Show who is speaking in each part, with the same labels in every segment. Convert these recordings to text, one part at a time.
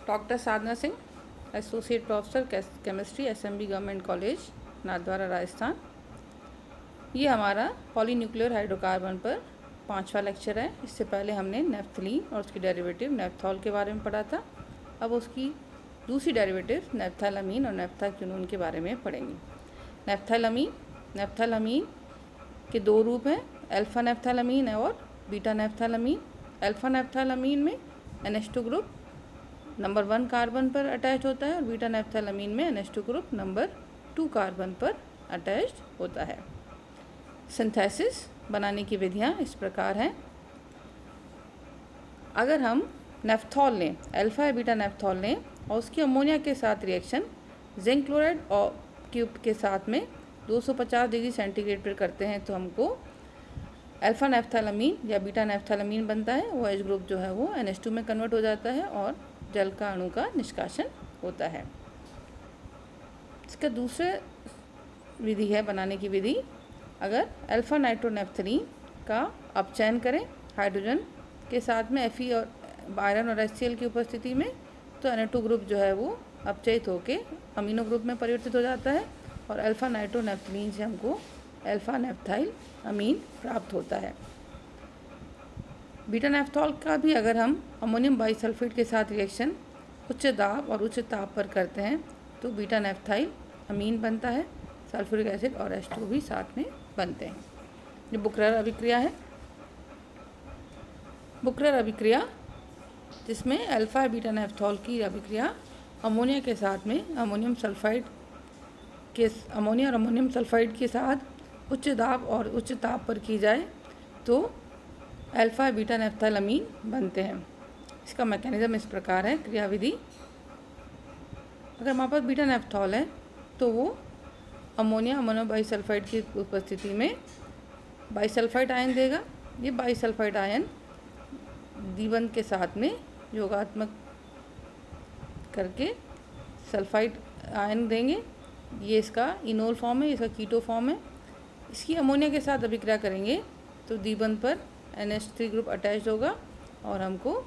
Speaker 1: Doctor Sadhana Singh, associate professor chemistry, SMB government college, Nathdwara, Rajasthan. ये हमारा polynuclear hydrocarbon पर 5वां लेक्चर है। इससे पहले हमने नेफ्थलीन और उसकी डेरिवेटिव नेफ्थॉल के बारे में पढ़ा था। अब उसकी दूसरी डेरिवेटिव नेफ्थैलामीन और नेफ्थाक्विनोन के बारे में पढ़ेंगे। नेफ्थैलामीन के दो रूप हैं, अल्फा नेफ्थैलामीन और बीटा नेफ्थैलामीन। अल्फा नेफ्थैलामीन में NH2 ग्रुप नंबर 1 कार्बन पर अटैच होता है और बीटा नेफ्थैलामीन में NH2 ग्रुप नंबर 2 कार्बन पर अटैच होता है। सिंथेसिस बनाने की विधियां इस प्रकार हैं। अगर हम नेफ्थॉल लें, अल्फा या बीटा नेफ्थॉल लें और उसकी अमोनिया के साथ रिएक्शन जिंक क्लोराइड और क्यूब के साथ में 250 डिग्री सेंटीग्रेड पर करते हैं तो हमको अल्फा नेफ्थैलामीन या बीटा नेफ्थैलामीन बनता है। वो OH ग्रुप जो है वो NH2 में कन्वर्ट हो जाता है और जल का अणु का निष्कासन होता है। इसका दूसरा विधि है बनाने की विधि। अगर अल्फा नाइट्रोनेफ्थलीन का अपचयन करें हाइड्रोजन के साथ में Fe और आयरन और HCl की उपस्थिति में, तो Na2 ग्रुप जो है वो अपचयित होकर अमीनो ग्रुप में परिवर्तित हो जाता है और अल्फा नाइट्रोनेफ्थलीन से हमको अल्फा नेफ्थाइल अमीन प्राप्त होता है। बीटा नेफ्थॉल का भी अगर हम अमोनियम बाइसल्फेट के साथ रिएक्शन उच्च दाब और उच्च ताप पर करते हैं तो बीटा नेफ्थाइल अमीन बनता है। सल्फ्यूरिक एसिड और H2 भी साथ में बनते हैं। ये बुकरर अभिक्रिया है। बुकरर अभिक्रिया जिसमें अल्फा बीटा नेफ्थॉल की अभिक्रिया अमोनिया के साथ में अमोनियम और अमोनियम सल्फाइड के साथ उच्च दाब और उच्च ताप पर की जाए तो अल्फा बीटा नेफ्थैलामीन बनते हैं। इसका मैकेनिज्म इस प्रकार है, क्रियाविधि। अगर हमारे पास बीटा नेफ्थॉल है तो वो अमोनियम बाइसल्फाइड की उपस्थिति में बाइसल्फाइड आयन देगा। ये बाइसल्फाइड आयन द्विबंध के साथ में योगात्मक करके सल्फाइड आयन देंगे। ये इसका इनोल फॉर्म है, इसका कीटो फॉर्म है। इसकी अमोनिया के साथ अभिक्रिया करेंगे तो द्विबंध पर NH3 ग्रुप अटैच होगा और हमको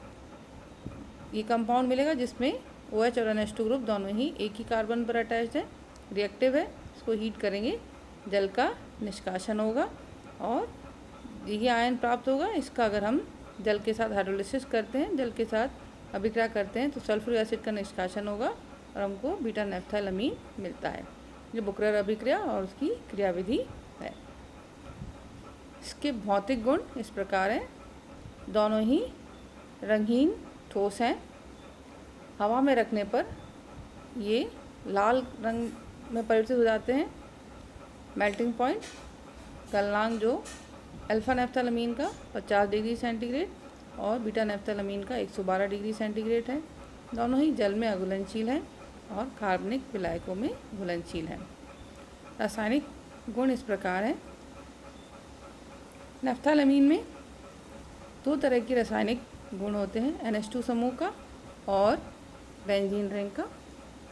Speaker 1: ये कंपाउंड मिलेगा जिसमें OH और NH2 ग्रुप दोनों ही एक ही कार्बन पर अटैच है। रिएक्टिव है, इसको हीट करेंगे, जल का निष्कासन होगा और ये आयन प्राप्त होगा। इसका अगर हम जल के साथ हाइड्रोलिसिस करते हैं, जल के साथ अभिक्रिया करते हैं तो सल्फ्यूरिक एसिड का निष्कासन होगा और हमको बीटा नेफ्थैलामीन मिलता है। ये बुकरर अभिक्रिया और उसकी क्रियाविधि है। इसके भौतिक गुण इस प्रकार हैं। दोनों ही रंगहीन ठोस हैं। हवा में रखने पर ये लाल रंग में परिवर्तित हो जाते हैं। मेल्टिंग पॉइंट गलनांक जो अल्फा नेफ्थैलामीन का 50 डिग्री सेंटीग्रेड और बीटा नेफ्थैलामीन का 112 डिग्री सेंटीग्रेड है। दोनों ही जल में अघुलनशील हैं और कार्बनिक विलायकों में घुलनशील हैं। रासायनिक गुण इस प्रकार हैं। नेफ्थैलामीन में दो तरह के रासायनिक गुण होते हैं, NH2 समूह का और बेंजीन रिंग का।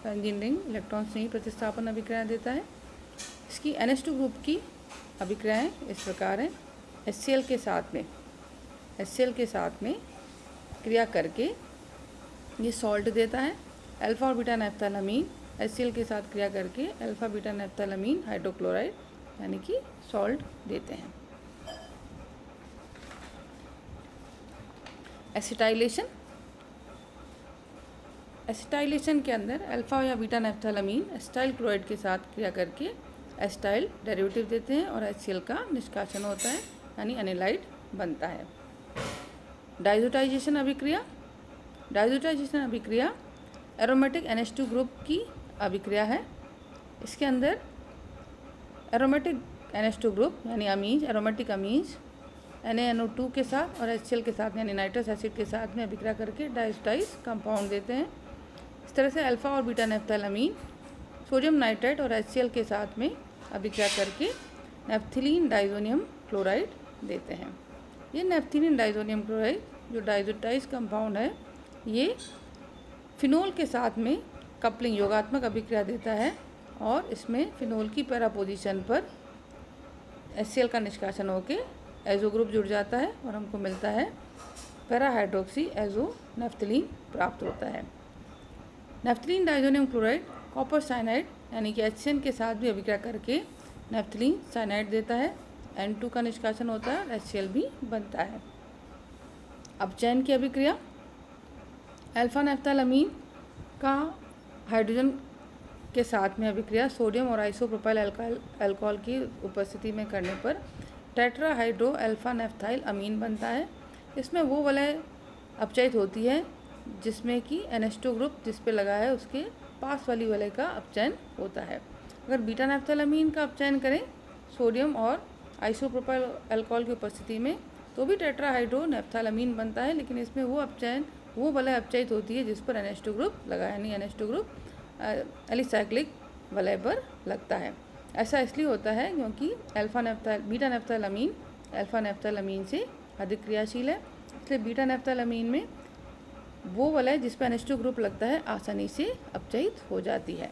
Speaker 1: बेंजीन रिंग इलेक्ट्रॉन स्नेही प्रतिस्थापन अभिक्रिया देता है। इसकी NH2 ग्रुप की अभिक्रियाएं इस प्रकार हैं। HCl के साथ में क्रिया करके ये सॉल्ट देता है। अल्फा और बीटा नेफ्थैलामीन HCl के साथ क्रिया करके अल्फा बीटा नेफ्थैलामीन हाइड्रोक्लोराइड यानी कि सॉल्ट देते हैं। एसिटाइलेशन के अंदर अल्फा या बीटा नेफ्थैलामीन एसिटाइल क्लोराइड के साथ क्रिया करके एसिटाइल डेरिवेटिव देते हैं और HCl का निष्कासन होता है यानी एनिलाइड बनता है। डाइजोटाइजेशन अभिक्रिया एरोमेटिक NH2 ग्रुप की अभिक्रिया है। इसके अंदर एरोमेटिक NH2 ग्रुप यानी अमीन्स, एरोमेटिक अमीन्स NaNO2 के साथ और HCl के साथ यानी नाइट्रस एसिड के साथ में अभिक्रिया करके डाइजोटाइज कंपाउंड देते हैं। इस तरह से अल्फा और बीटा नेफ्थैलामीन सोडियम नाइट्राइड और HCl के साथ में अभिक्रिया करके नेफ्थिलीन डाइजोनियम क्लोराइड देते हैं। ये नेफ्थिलीन डाइजोनियम क्लोराइड जो डाइजोटाइज कंपाउंड है ये फिनोल के साथ में कपलिंग योगात्मक अभिक्रिया देता है और इसमें फिनोल की पैरा पोजीशन पर HCl का निष्कासन होकर एजो ग्रुप जुड़ जाता है और हमको मिलता है पैरा हाइड्रोक्सी एजो नेफ्थलीन प्राप्त होता है। Naphthalene diazonium chloride copper cyanide यानी कि HCN के साथ भी अभिक्रिया करके नेफ्थलीन साइनाइड देता है। N2 का निष्कासन होता है और HCl भी बनता है। अपचयन की अभिक्रिया, अल्फा नेफ्थालमीन का हाइड्रोजन के साथ में अभिक्रिया सोडियम और आइसोप्रोपाइल अल्कोहल की उपस्थिति में करने पर टेट्राहाइड्रो अल्फा नेफ्थाइल अमीन बनता है। इसमें वो वलय अपचयित होती है जिसमें कि NH2 ग्रुप जिस पे लगा है उसके पास वाली वलय का अपचयन होता है। अगर बीटा नेफ्थालमीन का अपचयन करें सोडियम और आइसोप्रोपाइल अल्कोहल की उपस्थिति में तो भी टेट्राहाइड्रो नेफ्थालमीन बनता है, लेकिन इसमें वो वलय अपचयित होती है जिस पर NH2 ग्रुप लगा है, यानी NH2 ग्रुप एलिसाइक्लिक वलय पर लगता है। ऐसा इसलिए होता है क्योंकि बीटा नेफ्थालमीन अल्फा नेफ्थालमीन से अधिक क्रियाशील है, इसलिए बीटा नेफ्थालमीन में वो वलय जिस पर NH2 ग्रुप लगता है आसानी से अपचयित हो जाती है।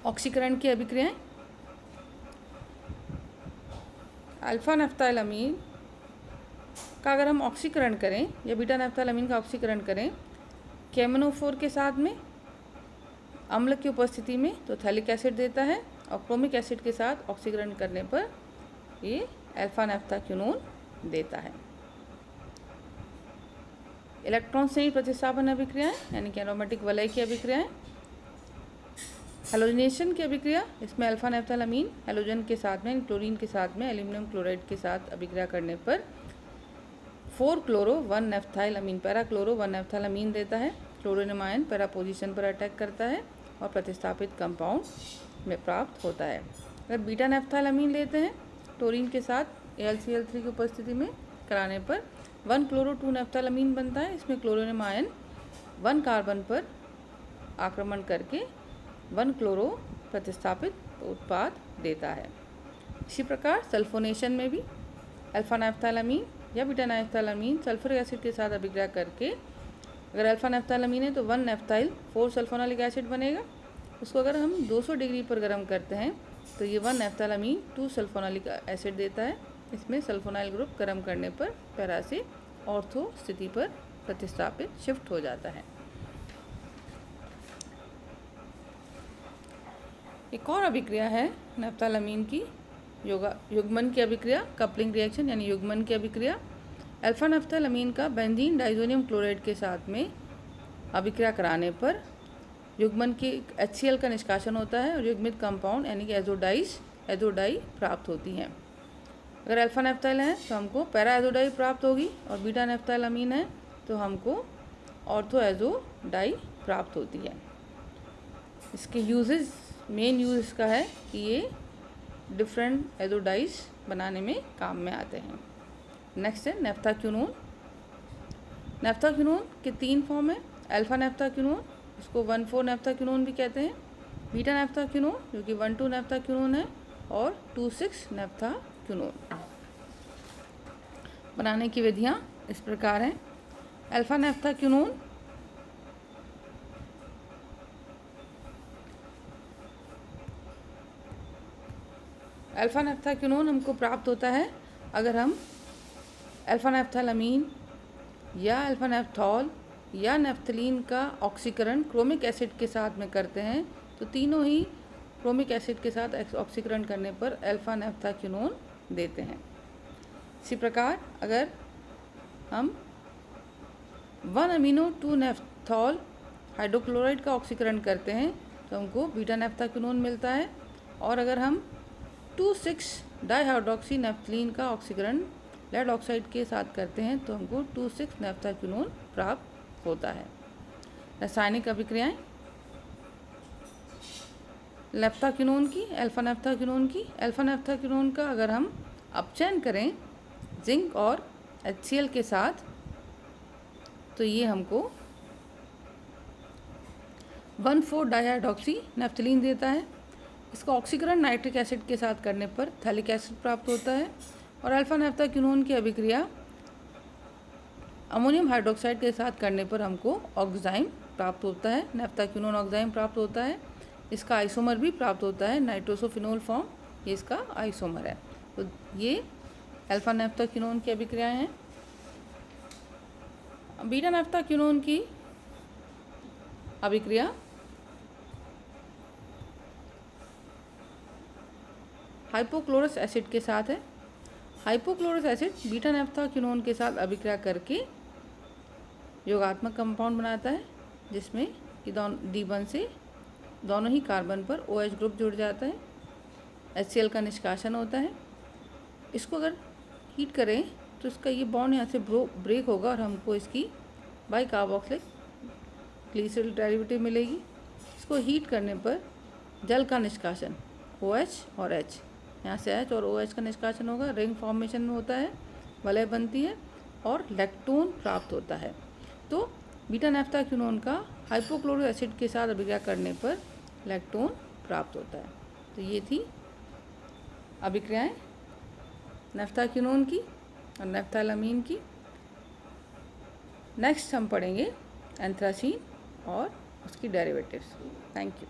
Speaker 1: ऑक्सीकरण की अभिक्रियाएं, अल्फा नेफ्थालमीन का अगर हम ऑक्सीकरण करें या बीटा नेफ्थालमीन का ऑक्सीकरण करें KMnO4 के साथ में अम्ल की उपस्थिति में तो थैलिक एसिड देता है, और क्रोमिक एसिड के साथ ऑक्सीकरण करने पर ये अल्फा नेफ्थाक्विनोन देता है। इलेक्ट्रॉन संयुक्त प्रतिस्थापन अभिक्रियाएं यानी कि एरोमेटिक वलय की अभिक्रियाएं, हेलोजनेशन की अभिक्रिया, इसमें अल्फा नेफ्थालमीन हेलोजन के साथ में क्लोरीन के साथ में एल्यूमिनियम क्लोराइड के साथ अभिक्रिया करने पर 4-क्लोरो-1-नेफ्थाइल पैराक्लोरो 1-नेफ्थालमीन देता है। क्लोरीनियम आयन पैरा पोजीशन पर अटैक करता है और प्रतिस्थापित कंपाउंड में प्राप्त होता है। अगर बीटा नेफ्थालमीन लेते हैं क्लोरीन के साथ AlCl3 की उपस्थिति में कराने पर 1-क्लोरो-2-नेफ्थालमीन बनता है। इसमें क्लोरीनियम आयन 1 कार्बन पर आक्रमण करके 1-क्लोरो प्रतिस्थापित उत्पाद देता है। इसी प्रकार सल्फोनेशन में भी अल्फा नेफ्थालमीन या बीटा नेफ्थालमीन सल्फ्यूरिक एसिड के साथ अभिक्रिया करके अगर अल्फा नेफ्थालमीन है तो 1-नेफ्थाइल 4-सल्फोनोलिक एसिड बनेगा। उसको अगर हम 200 डिग्री पर गर्म करते हैं तो ये 1-नेफ्थालमीन 2-सल्फोनोलिक एसिड देता है। इसमें सल्फोनाइल ग्रुप गर्म करने पर पैरा से ऑर्थो स्थिति पर प्रतिस्थापित शिफ्ट हो जाता है। एक और अभिक्रिया है नेफ्थालमीन की युग्मन की अभिक्रिया, कपलिंग रिएक्शन यानी युग्मन की अभिक्रिया। अल्फा नेफ्थालमीन का बेंजीन डाइजोनियम क्लोराइड के साथ में अभिक्रिया कराने पर युग्मन की HCl का निष्कासन होता है और युग्मित कंपाउंड यानी कि एजोडाई प्राप्त होती हैं। अगर अल्फा नेफ्थाइल है तो हमको पैरा एजोडाई प्राप्त होगी और बीटा नेफ्थालमीन है तो हमको ऑर्थो एजोडाई प्राप्त होती है। इसके यूजेस, मेन यूज इसका है कि ये डिफरेंट एजोडाइज बनाने में काम में आते हैं। नेक्स्ट है नेफ्थाक्विनोन। नेफ्थाक्विनोन के 3 फॉर्म है। अल्फा नेफ्थाक्विनोन, उसको 1,4-नेफ्थाक्विनोन भी कहते हैं। बीटा नेफ्थाक्विनोन जो कि 1,2-नेफ्थाक्विनोन है और 2,6-नेफ्थाक्विनोन। बनाने की विधियाँ इस प्रकार हैं। अल्फा नेफ्थाक्विनोन हमको प्राप्त होता है अगर हम अल्फा नेफ्थालमीन या अल्फा नेफ्थॉल या नेफ्थलीन का ऑक्सीकरण क्रोमिक एसिड के साथ में करते हैं तो तीनों ही क्रोमिक एसिड के साथ ऑक्सीकरण करने पर अल्फा नेफ्थाक्विनोन देते हैं। इसी प्रकार अगर हम 1-अमीनो-2-नेफ्थॉल हाइड्रोक्लोराइड का ऑक्सीकरण करते हैं तो हमको बीटा नेफ्थाक्विनोन मिलता है, और अगर हम 2,6-डाइहाइड्रोक्सी नेफ्थलीन का ऑक्सीकरण लेड ऑक्साइड के साथ करते हैं तो हमको 2,6-नेफ्थाक्विनोन प्राप्त होता है। रासायनिक अभिक्रियाएं, नेफ्थाक्विनोन की, अल्फा नेफ्थाक्विनोन का अगर हम अपचयन करें जिंक और HCl के साथ तो ये हमको 1,4-डाइहाइड्रोक्सी नेफ्थलीन देता है। इसका ऑक्सीकरण नाइट्रिक एसिड के साथ करने पर थैलिक एसिड प्राप्त होता है, और अल्फा नेफ्थाक्विनोन की अभिक्रिया अमोनियम हाइड्रोक्साइड के साथ करने पर हमको ऑक्साइम प्राप्त होता है, नेफ्थाक्विनोन ऑक्साइम प्राप्त होता है। इसका आइसोमर भी प्राप्त होता है, नाइट्रोसोफिनोल फॉर्म, ये इसका आइसोमर है। तो ये अल्फा नेफ्थाक्विनोन की अभिक्रियाएं हैं। बीटा नेफ्थाक्विनोन की अभिक्रिया हाइपोक्लोरस एसिड के साथ है। हाइपोक्लोरस एसिड बीटा नैप्थाक्विनोन के साथ अभिक्रिया करके योगात्मक कंपाउंड बनाता है, जिसमें कि D1 से दोनों ही कार्बन पर OH ग्रुप जुड़ जाता है, HCl का निष्कासन होता है। इसको अगर हीट करें तो इसका ये बॉन्ड यहाँ से ब्रेक होगा और हमको इसकी बाई कार्बोक्सिलिक ग्लिसरॉल डेरिवेटिव मिलेगी। इसको हीट करने पर जल का निष्कासन OH और H, यहाँ से H और OH का निष्कासन होगा, रिंग फॉर्मेशन में होता है, वलय बनती है और लैक्टोन प्राप्त होता है। तो बीटा नैप्थाक्विनोन का हाइपोक्लोरिक एसिड के साथ अभिक्रिया करने पर लैक्टोन प्राप्त होता है। तो ये थी अभिक्रियाएं नैप्थाक्विनोन की और नैप्थाइलअमीन की। नेक्स्ट हम पढ़ेंगे एंथ्रासीन और उसकी डेरिवेटिव्स। Thank you.